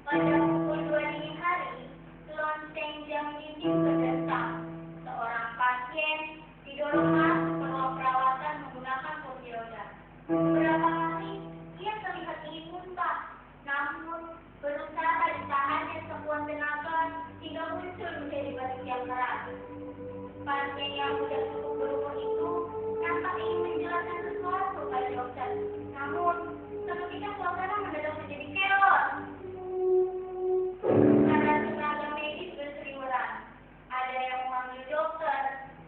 Pada pukul 2 dini hari, lonceng jam dinding berdentang. Seorang pasien didorong masuk ke ruang perawatan menggunakan kursi roda. Beberapa kali ia terlihat ingin muntah, namun berusaha ditahannya sekuat tenaga hingga muncul menjadi batuk yang keras. Pasien yang sudah cukup berumur itu nampak ingin menjelaskan sesuatu pada dokter, namun seketika suasana mendadak menjadi chaos. Para tenaga medis berseliweran. Ada yang memanggil dokter,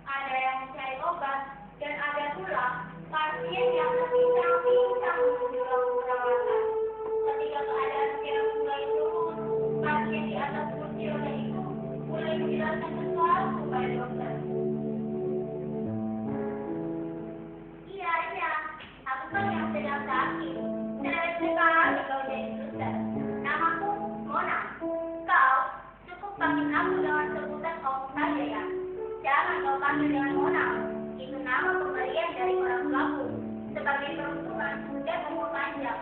ada yang mencari obat, dan ada pula pasien yang terpincang-pincang menuju ruang perawatan. Ketika keadaan chaos mulai turun, pasien di atas kursi roda itu mulai menjelaskan sesuatu pada dokter. Iya, aku kan yang sedang sakit. Cerewet sekali kau jadi suster. Namaku Mona. Kau cukup panggil aku dengan sebutan Om saja ya. Jangan kau panggil dengan Mona. Itu nama pemberian dari orang tuaku sebagai peruntungan dan umur panjang.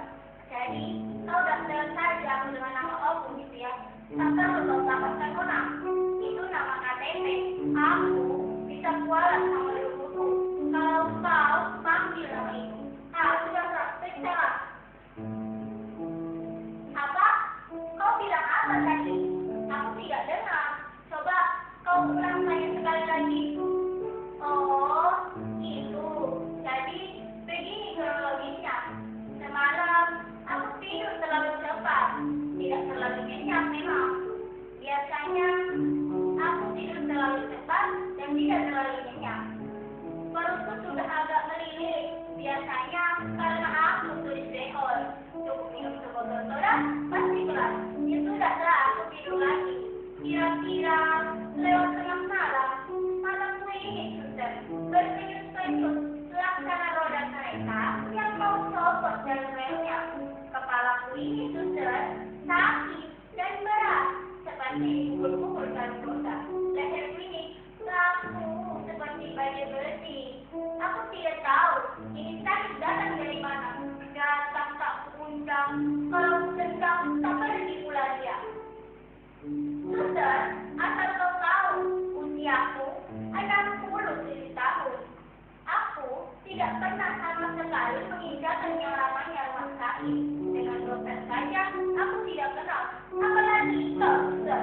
Jadi kau daftar saja aku dengan nama Om gitu ya. Tak perlu kau tambahkan Mona. Itu nama KTP. Aku bisa kualat sama ibuku. Kalau kau panggil nama itu, aku sudah periksa. Apa? Kau bilang apa tadi? Aku tidak dengar. Coba kau ulang saya sekali lagi. Oh, itu. Jadi begini kronologisnya. Semalam aku tidur terlalu cepat. Tidak terlalu nyenyak memang. Biasanya aku tidur terlalu cepat dan tidak terlalu nyenyak. Perutku sudah agak melilit. Biasanya karena aku tulis behol. Cukup minum sebotol soda, pasti kelar. Ya sudah lah, aku tidur lagi. Kira-kira lewat tengah malam, mataku ini sudah berpenyut-penyut laksana roda kereta yang mau copot dari relnya. Kepalaku ini sudah sakit dan berat, seperti dipukul-pukul karung roda. Leherku ini kaku seperti baja besi. Aku tidak tahu ini sakit datang dari mana. Datang tak undang, kalau sedang tak pergi pula dia. Suster, asal kau tahu, usiaku 67 tahun. Aku tidak pernah sama sekali menginjakan yang namanya rumah sakit. Dengan dokter saja, aku tidak kenal. Apalagi kau, suster.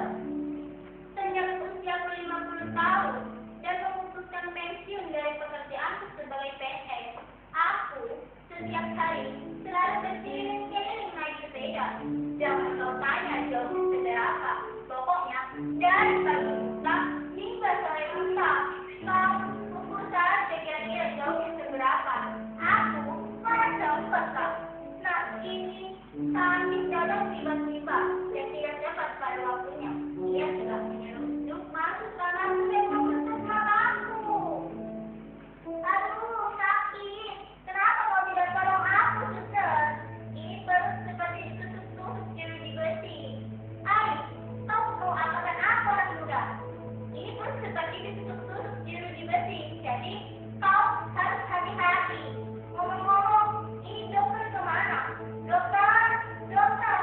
Sejak usiaku 50 tahun dan memutuskan pensiun dari pekerjaanku sebagai PNS, aku setiap hari selalu berkeliling-keliling naik sepeda. Jangan kau tanya jauh seberapa. Pokoknya dari pagi buta hingga sore buta, kau ukur saja kira-kira jauhnya seberapa. Aku merasa peka. Nah ini sakit datang tiba-tiba dan tidak cepat pada waktunya. Ia sudah menyelundup masuk tanganku dan memutus mataku. Aduh, sakit. Kenapa kau tidak tolong aku, suster? Ini perut seperti ditusuk-tusuk jeruji besi. Ayo, kau mau apakan aku, anak muda? Ini perut seperti ditusuk-tusuk jeruji besi. Jadi, kau harus hati-hati. Ngomong-ngomong, ini dokter kemana? Dokter, dokter,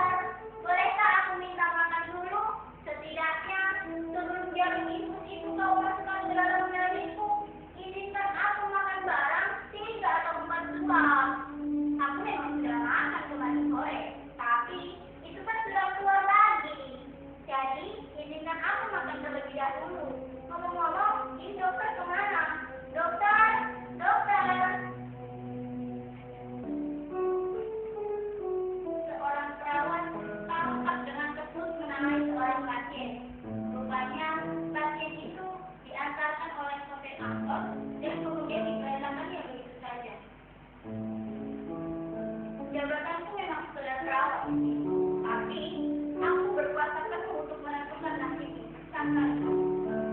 bolehkah aku minta makan dulu? Setidaknya sebelum jarum infus itu kau masukkan ke dalam nadiku, izinkan aku makan barang 3 atau 4 suap. Aku memang sudah makan kemarin sore, tapi itu kan sudah keluar lagi. Jadi izinkan aku makan terlebih dahulu. Ngomong-ngomong, ini dokter kemana? Dokter, dokter. Seorang perawat tampak dengan tekun menangani seorang pasien. Rupanya pasien itu diantarkan oleh sopir angkot dan kemudian diberitakannya begitu saja. Jabatanku memang sudah perawat, tapi aku berkuasa penuh untuk menentukan nasibmu. Karena itu,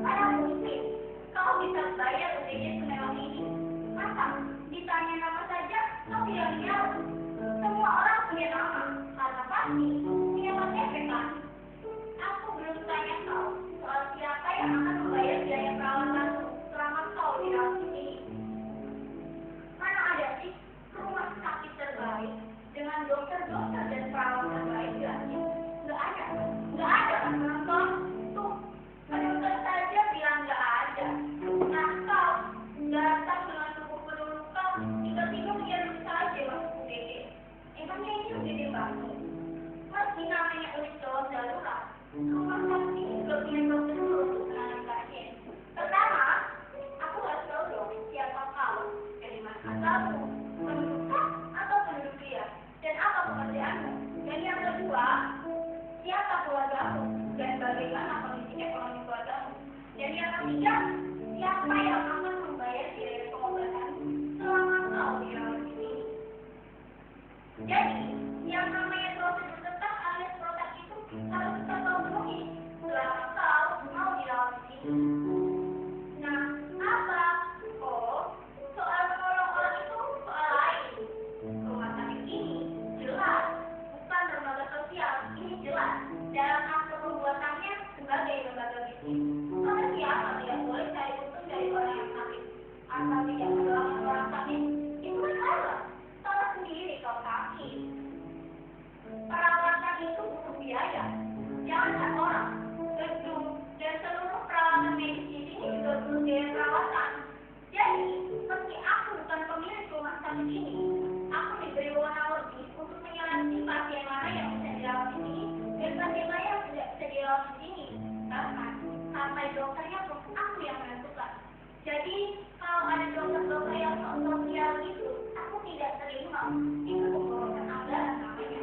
mana mungkin kau bisa bayar UPD semewah ini? Masa ditanya nama saja kau tidak jawab? Semua orang punya nama, karena pasti punya KTP kan? Aku belum tanya kau soal siapa yang akan membayar biaya perawatanmu selama kau di dalam sini. Mana ada sih rumah sakit terbaik dengan dokter-dokter dan perawat terbaik gratis? Nggak ada. bagaimana kondisi ekonomi keluargamu. Dan yang ketiga, siapa yang akan membayar biaya pengobatan selama kau dirawat di sini. Jadi, yang namanya prosedur tetap alias protek itu harus tetap kau penuhi selama kau mau dirawat di sini. Nah, apa? Oh, soal menolong orang itu soal lain. Rumah sakit ini jelas bukan lembaga sosial, ini jelas dalam akte pembuatannya sebagai lembaga bisnis. Karena siapa tidak boleh cari untung dari orang yang sakit asal tidak menolong orang sakit? Itu kan salah. Salah sendiri kau sakit. Perawatan itu butuh biaya. Jangan hanya orang, gedung, dan seluruh peralatan medis di sini juga butuh biaya perawatan. Jadi, meski aku bukan pemilik rumah sakit ini, aku diberi wewenang lebih untuk menyeleksi pasien mana yang bisa dirawat di sini dan pasien mana yang tidak bisa dirawat di sini. Bahkan, sampai dokternya pun aku yang menentukan. Jadi, kalau ada dokter-dokter yang sosial gitu, aku tidak terima. Itu pemborosan anggaran namanya.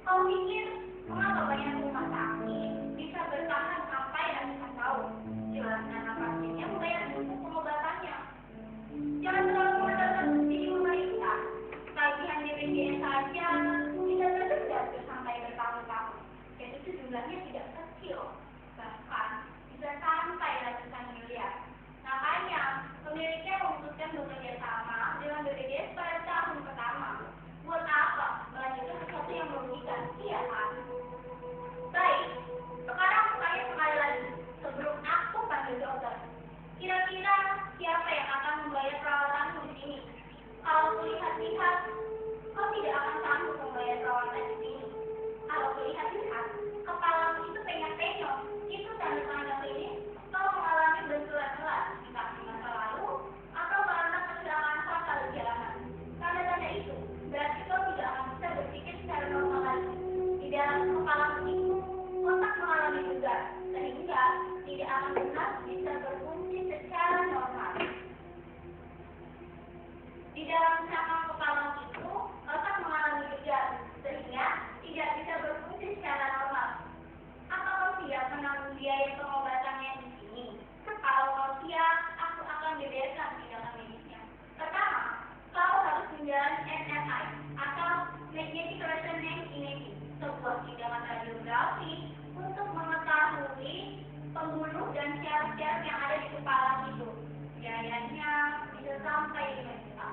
Kau pikir, mengapa banyak rumah sakit bisa bertahan sampai ratusan tahun? Jelas karena pasiennya membayar buku pengobatannya. Jangan terlalu mengandalkan subsidi pemerintah. Tagihan BPJS saja bisa tertunda sampai bertahun-tahun. Dan itu jumlahnya tidak kecil. Bahkan bisa sampai ratusan miliar. Makanya, pemiliknya memutuskan bekerja sama dengan BPJS pada tahun pertama. Buat apa? Melanjutkan sesuatu yang merugikan. Iya kan? Baik, sekarang saya sekali lagi sebelum aku panggil dokter. Kira-kira siapa yang akan membayar perawatanmu di sini? Kalau kulihat-lihat, kau tidak akan sanggup membayar perawatan di sini. Kalau kulihat-lihat, kepalamu itu penyok-penyok. Itu tanda-tanda klinis kau mengalami benturan-berat entah di masa lalu atau karena kecelakaan fatal di jalanan. Tanda-tanda itu berarti kau tidak akan bisa berpikir secara normal lagi. Di dalam kepalamu itu, otak mengalami gegar sehingga tidak akan benar bisa berfungsi secara normal. Di dalam cangkang kepala itu, otak mengalami gegar sehingga tidak bisa berfungsi secara normal. Apa kau siap menanggung biaya pengobatannya di sini? Kalau kau siap, aku akan beberkan tindakan medisnya. Pertama, kau harus menjalani MRI atau Magnetic Resonance Imaging, sebuah tindakan radiografi untuk mengetahui pembuluh dan syaraf-syaraf yang ada di kepala itu. Biayanya bisa sampai 5 juta.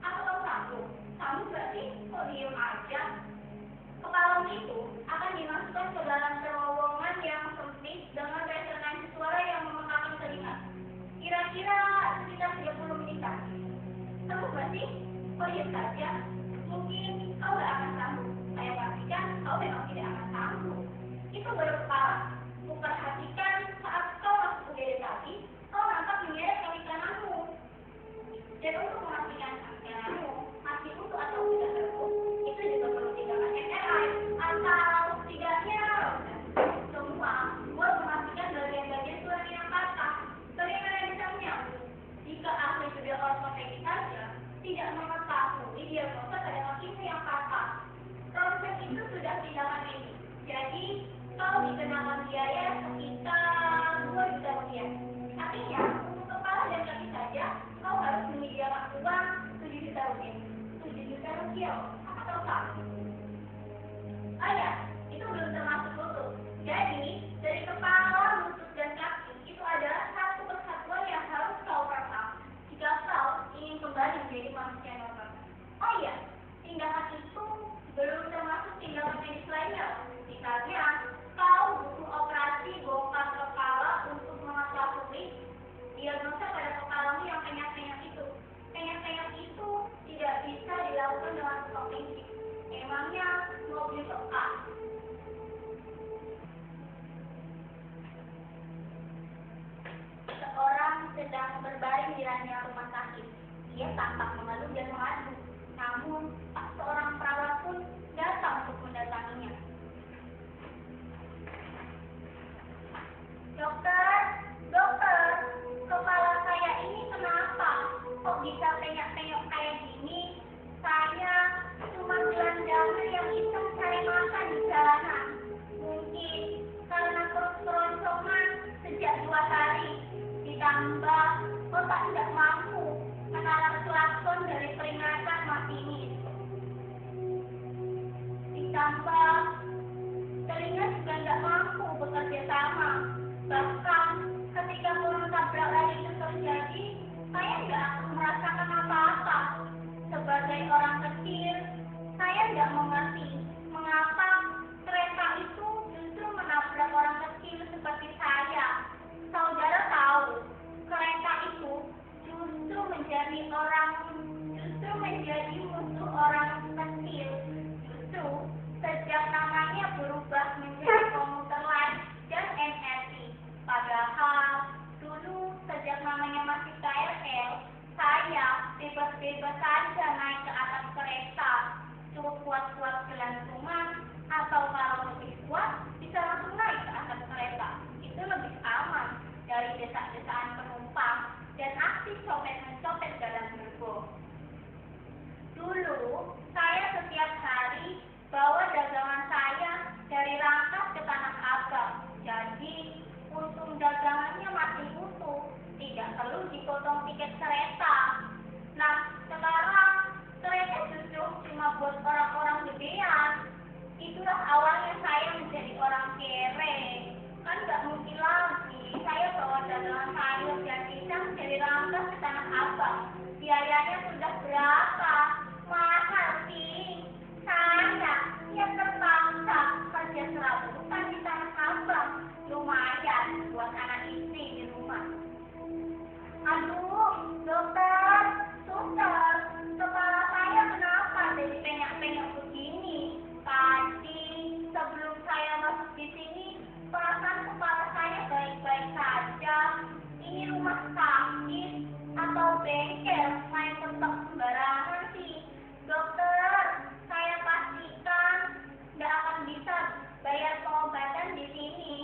Apa kau sanggup? Sanggup berarti kok diem aja? Kepalamu itu akan dimasukkan ke dalam terowongan yang sempit dengan resonansi suara yang memekakan telinga. Kira-kira sekitar 30 menitan. Sanggup berarti? Kok diem saja? Mungkin kau tidak akan sanggup. Saya pastikan kau memang tidak akan sanggup. Itu baru kepala. Kuperhatikan saat kau masuk UGD tadi, kau nampak menyeret kaki kananmu. Dan untuk memastikan kaki kananmu masih utuh atau tidak terputus, itu juga perlu tindakan MRI atau setidaknya semua buat memastikan bagian-bagian tulang yang patah. Bagaimana bisa menyambung? Jika ahli bedah ortopedi saja tidak mengetahui diagnosa pada kakimu yang patah. Proses itu sudah tindakan medis. Jadi, kau dikenakan biaya sekitar 2 juta rupiah. Artinya, untuk kepala dan kaki saja, kau harus menyediakan uang 7 juta rupiah. 7 juta rupiah, atau tak? Oh ya, itu belum termasuk lutut. Jadi, dari kepala, lutut, dan kaki, itu adalah satu kesatuan yang harus kau perekam jika kau ingin kembali menjadi manusia normal. Oh iya, tindakan itu belum termasuk tindakan medis lainnya. Misalnya, kau butuh operasi bongkar kepala untuk mengetahui diagnosa pada kepalamu yang penyak-penyak itu. Penyak-penyak itu tidak bisa dilakukan dengan provinsi. Emangnya mobil peka? Seorang sedang berbaring di ranjang rumah sakit. Ia tampak mengeluh dan mengadu. Namun, tak seorang perawat pun datang untuk mendatanginya. Dokter, dokter, kepala saya ini kenapa? Kok bisa penyok-penyok kayak gini? Saya cuma gelandangan yang iseng cari makan di jalanan. Mungkin karena perut ditambah telinga juga nggak mampu bekerja sama. Bahkan ketika pohon tabrak lari itu terjadi, saya nggak merasakan apa-apa. Sebagai orang kecil, saya nggak mengerti mengapa kereta itu justru menabrak orang kecil seperti saya. Saudara tahu, kereta itu justru menjadi musuh orang kecil. Justru sejak namanya berubah menjadi komuter lain dan MRT. Padahal dulu sejak namanya masih KRL, saya bebas-bebas saja naik ke atas kereta. Cukup kuat-kuat gelantungan atau kalau lebih kuat bisa langsung naik ke atas kereta. Itu lebih aman dari desak-desakan penumpang dan aksi copet-mencopet dalam gerbong. Dulu saya setiap hari bawa dagangan saya dari Rangkas ke Tanah Abang. Jadi untung dagangannya masih utuh, tidak perlu dipotong tiket kereta. Nah, sekarang kereta justru cuma buat orang-orang gedean. Itulah awalnya saya menjadi orang kere. Kan nggak mungkin lagi saya bawa dagangan sayur dan pisang dari Rangkas ke Tanah Abang. Biayanya sudah berapa? Mahal sih. Saya yang terpaksa kerja serabutan di Tanah Abang. Lumayan buat anak istri di rumah. Aduh, dokter, suster, kepala saya kenapa jadi penyak-penyak begini? Tadi sebelum saya masuk di sini, perasaan kepala saya baik-baik saja. Ini rumah sakit atau bengkel main ketok sembarangan sih. Dokter, saya pastikan nggak akan bisa bayar pengobatan di sini.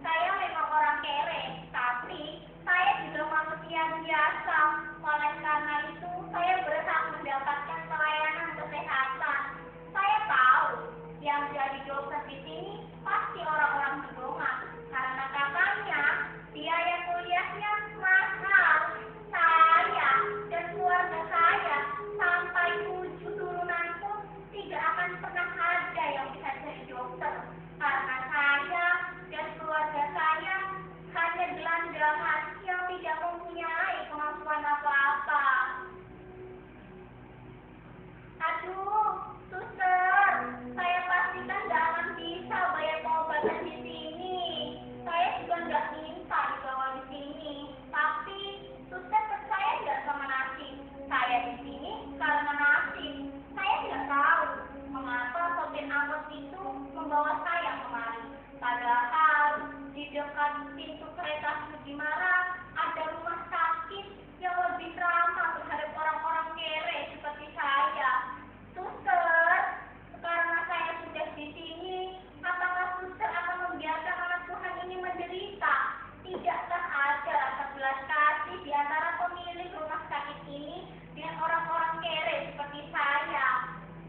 Saya memang orang kere, tapi saya juga manusia biasa. Oleh karena itu, saya berhak mendapatkan pelayanan kesehatan. Saya tahu yang jadi dokter di sini pasti orang-orang gedongan, karena katanya biaya kuliahnya mahal. Saya dan keluarga saya sampai 7 turunan pun tidak akan pernah ada yang bisa jadi dokter, karena saya dan keluarga saya hanya gelandangan yang tidak mempunyai kemampuan apa-apa. Aduh, suster, saya pastikan nggak akan bisa bayar pengobatan di sini. Saya juga nggak minta dibawa di sini. Tapi suster percaya nggak sama nasib? Saya di sini karena nasib. Saya nggak tahu mengapa sopir angkot itu membawa saya kemari. Padahal di dekat pintu kereta Sugimara ada rumah sakit yang lebih ramah terhadap orang-orang kere seperti saya. Suster, karena saya sudah di sini, apakah suster akan membiarkan anak Tuhan ini menderita? Tidakkah ada rasa belas kasih di antara pemilik rumah sakit ini dengan orang-orang kere seperti saya?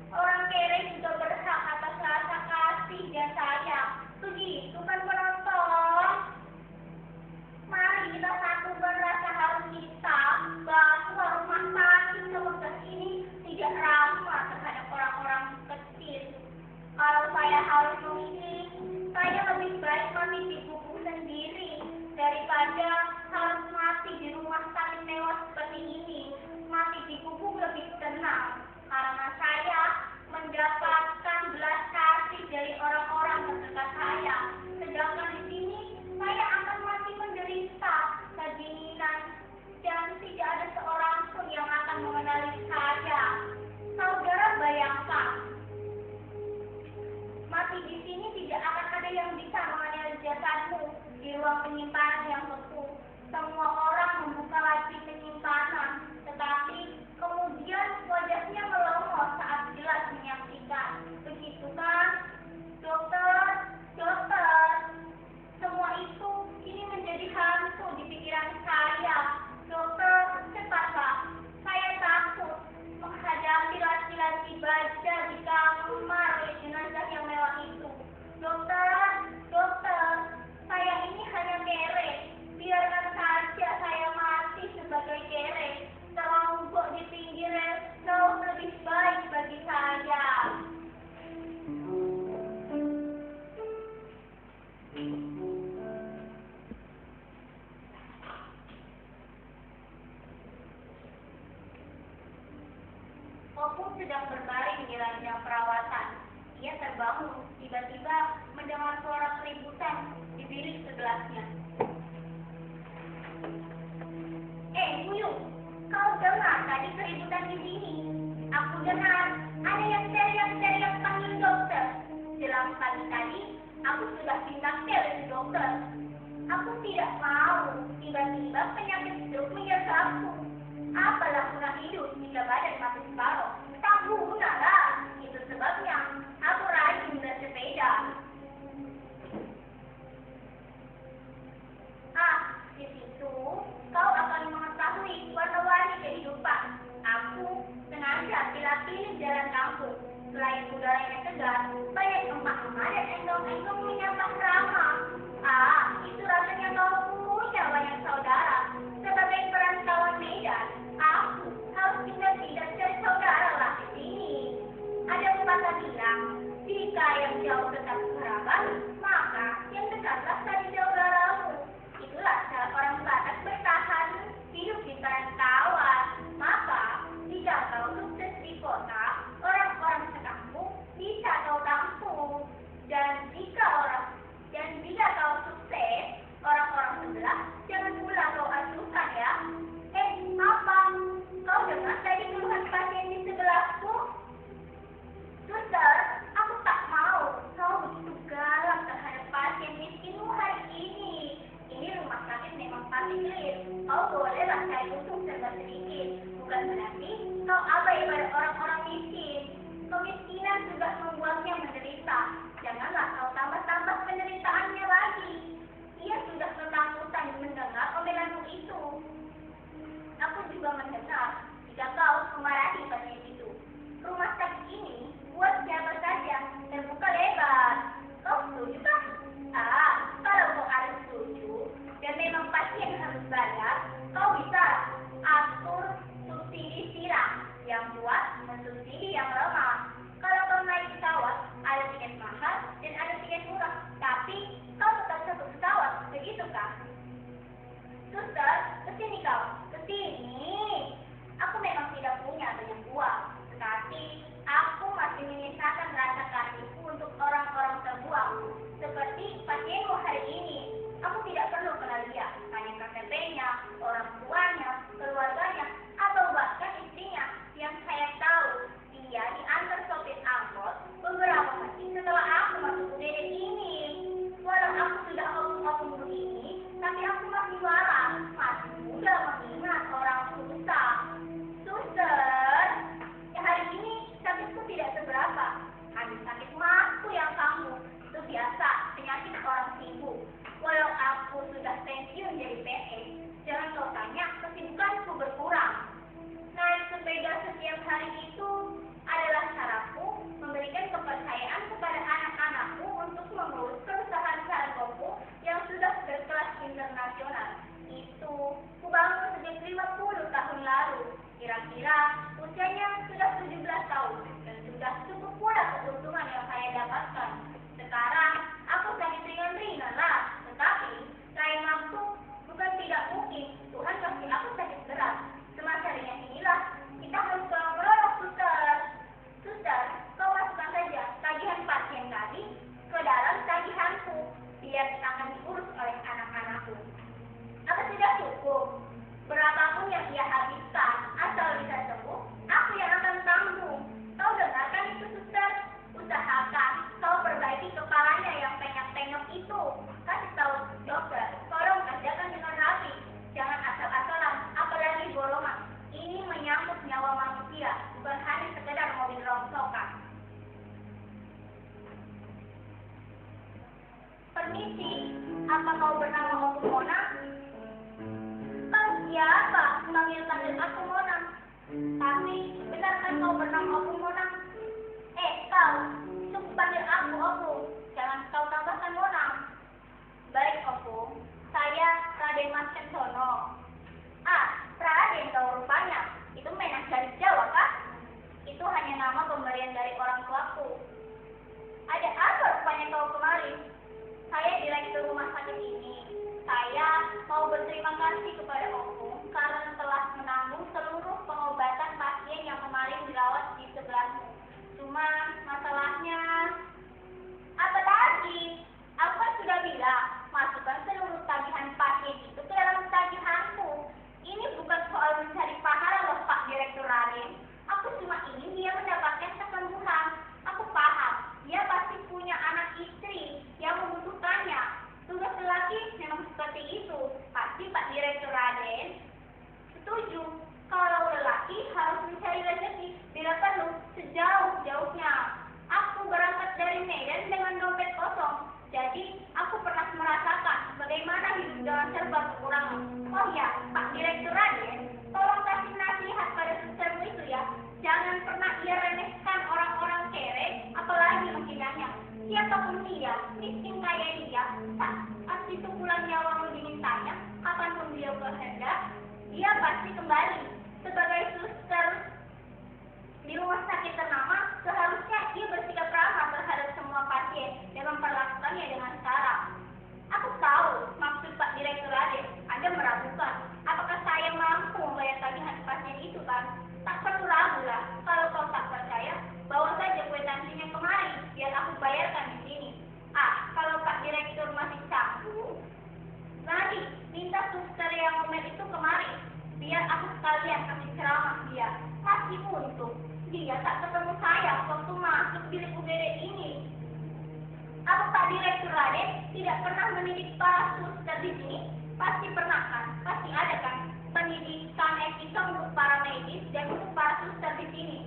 Orang kere juga berhak atas rasa kasih dan sayang. Begitu kan penonton? Mari kita satukan rasa haru kita bahwa rumah sakit sebesar ini tidak ramah terhadap orang-orang kecil. Kalau saya harus memilih, saya lebih baik mati di buku sendiri daripada harus mati di rumah sakit mewah seperti ini. Mati di buku lebih tenang, karena saya mendapatkan belas kasih dari orang-orang terdekat saya. Sedangkan di sini saya akan mati menderita, kedinginan, dan tidak ada seorang pun yang akan mengenali saya. Saudara bayangkan, mati di sini tidak akan ada yang bisa mengenali jasadmu di ruang penyimpanan yang beku. Semua orang membuka laci penyimpanan, tetapi kemudian wajahnya melongo saat jelas menyaksikan. Begitu kan, dokter, dokter? Semua itu kini menjadi hantu di pikiran saya. Dokter, cepatlah. Saya takut menghadapi laki-laki baja di kamar jenazah yang mewah itu. Dokter, dokter, saya ini hanya kere. Biarkan saja saya mati sebagai kere. Teronggok di pinggir rel jauh lebih baik bagi saya. terbangun, tiba-tiba mendengar suara keributan di bilik sebelahnya. Buyung, kau dengar tadi keributan di sini? Aku dengar ada yang teriak-teriak panggil dokter. Jelang pagi tadi, aku sudah pindah ke dokter. Aku tidak mau tiba-tiba penyakit stroke menyerang aku. Apalah kurang hidup jika badan mati separuh. Tak guna lah. Itu sebabnya aku rajin bersepeda. Di situ kau akan mengetahui warna-warni kehidupan. Aku sengaja pilih-pilih jalan kampung. Selain udaranya segar, banyak emak-emak dan enggong-enggong menyapa ramah. Itu rasanya kau punya banyak saudara. Sebagai perantauan Medan, aku harus pindah-pindah cari saudara lah di sini. Ada pepatah bilang, jika yang jauh tetap kerabat, maka yang dekatlah tadi saudaramu. Itulah cara orang Batak bertahan hidup di perantauan. Maka, jika kau sukses di kota, orang-orang sekampung bisa kau tampung. Dan jika kau sukses, orang-orang sebelah jangan pula kau acuhkan ya. Apa? Kau dengar tadi keluhan pasien di sebelahku? Suster, aku tak mau kau begitu galak terhadap pasien miskinmu hari ini. Ini rumah sakit memang partikelir. Kau bolehlah cari untung serba sedikit. Bukan berarti kau abai pada orang-orang miskin. Kemiskinan sudah membuatnya menderita. Janganlah kau tambah-tambah penderitaannya lagi. Ia sudah ketakutan mendengar omelanmu itu. Aku juga mendengar jika kau memarahi pasien itu. Rumah sakit ini buat siapa saja, terbuka lebar. Kau setuju kah? Kalau kau ada setuju dan memang pasien harus bayar, kau bisa atur subsidi silang yang buat mensubsidi yang lemah. Kalau kau naik pesawat, ada tiket mahal dan ada tiket murah, tapi kau tetap satu pesawat, begitu kah? Suster, kesini kau, kesini. Aku memang tidak punya banyak uang, tetapi aku masih menyisakan rasa kasihku untuk orang-orang terbuang. Seperti pasienmu hari ini, aku tidak perlu kenal dia, hanya KTP-nya, orang tuanya, keluarganya, atau bahkan istrinya. Yang saya tahu, dia diantar sopir angkot beberapa menit setelah aku masuk UGD ini. Walau aku sudah oknum begini, tapi aku masih waras, masih muda mengingat orang susah. Suster, hari ini sakitku tidak seberapa, hanya sakit maku yang kambuh. Itu biasa, penyakit orang sibuk. Walau aku sudah pensiun jadi PNS, jangan kau tanya kesibukanku berkurang. Naik sepeda setiap hari itu adalah caraku memberikan kepercayaan kepada anak-anakku untuk mengurus perusahaan kargoku yang sudah berkelas internasional. Itu kubangun sejak 50 tahun lalu. Kira-kira usianya sudah 17 tahun dan sudah cukup pula keuntungan yang saya dapatkan. Sekarang aku sakit ringan-ringan lah, tetapi lain waktu bukan tidak mungkin Tuhan kasih aku sakit berat. Semasa ringan inilah kita harus mengelola. Suster, kau masukkan saja tagihan pasien tadi ke dalam tagihanku, biar akan diurus oleh anak-anakku. Apa sudah cukup? Berapapun yang ia habiskan, asal bisa sembuh, aku yang akan tanggung. Kau dengarkan itu, suster? Usahakan kau perbaiki kepalanya yang penyok-penyok itu. Kasih tahu dokter, tolong kerjakan dengan rapi. Jangan asal-asalan, apalagi bolongan. Ini menyangkut nyawa manusia, bukan hanya sekedar mobil rongsokan. Permisi, apa kau bernama Oku Mona? Kau siapa memanggil-panggil aku Mona? Tapi, benarkah kau bernama Oku Mona? Kau, cukup panggil aku Oku. Jangan kau tambahkan Mona. Baik, Oku. Saya Raden Mas Kensono. Raden kau rupanya. Itu menak dari Jawa, kah? Itu hanya nama pemberian dari orang tuaku. Ada apa rupanya kau kemari? Saya direktur rumah sakit ini. Saya mau berterima kasih kepada Oku karena telah menanggung seluruh pengobatan pasien yang kemarin dirawat di sebelahmu. Cuma masalahnya dengan serba kekurangan. Oh ya, Pak Direktur Raden, tolong kasih nasihat pada sustermu itu ya. Jangan pernah ia remehkan orang-orang kere, apalagi menghinanya. Siapapun dia, miskin kaya dia, pasti pukulan nyawamu dimintanya, kapanpun dia berkehendak, dia pasti kembali. Sebagai suster di rumah sakit ternama, seharusnya ia bersikap ramah terhadap semua pasien dan memperlakukannya dengan cara. Aku tahu maksud Pak Direktur Raden. Anda meragukan apakah saya mampu membayar tagihan pasien itu kan? Tak perlu ragu lah. Kalau kau tak percaya, bawa saja kwitansinya kemari, biar aku bayarkan di sini. Kalau Pak Direktur masih sanggup, mari minta suster yang ngomel itu kemari, biar aku sekalian kasih ceramah dia. Masih untung dia tak ketemu saya waktu masuk bilik UGD ini. Apa Pak Direktur Raden tidak pernah mendidik para suster di sini? Pasti pernah kan? Pasti ada kan pendidikan etika untuk para medis dan untuk para suster di sini.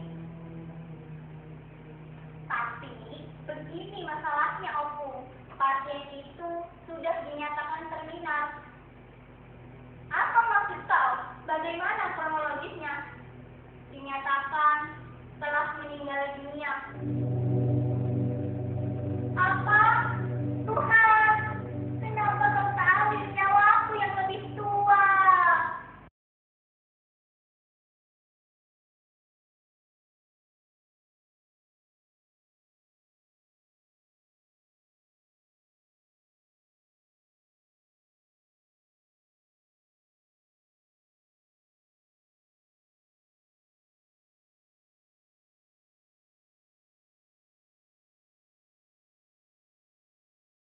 Tapi begini masalahnya, Opung. Pasien itu sudah dinyatakan terminal. Apa maksud kau? Bagaimana kronologisnya? Dinyatakan telah meninggal dunia.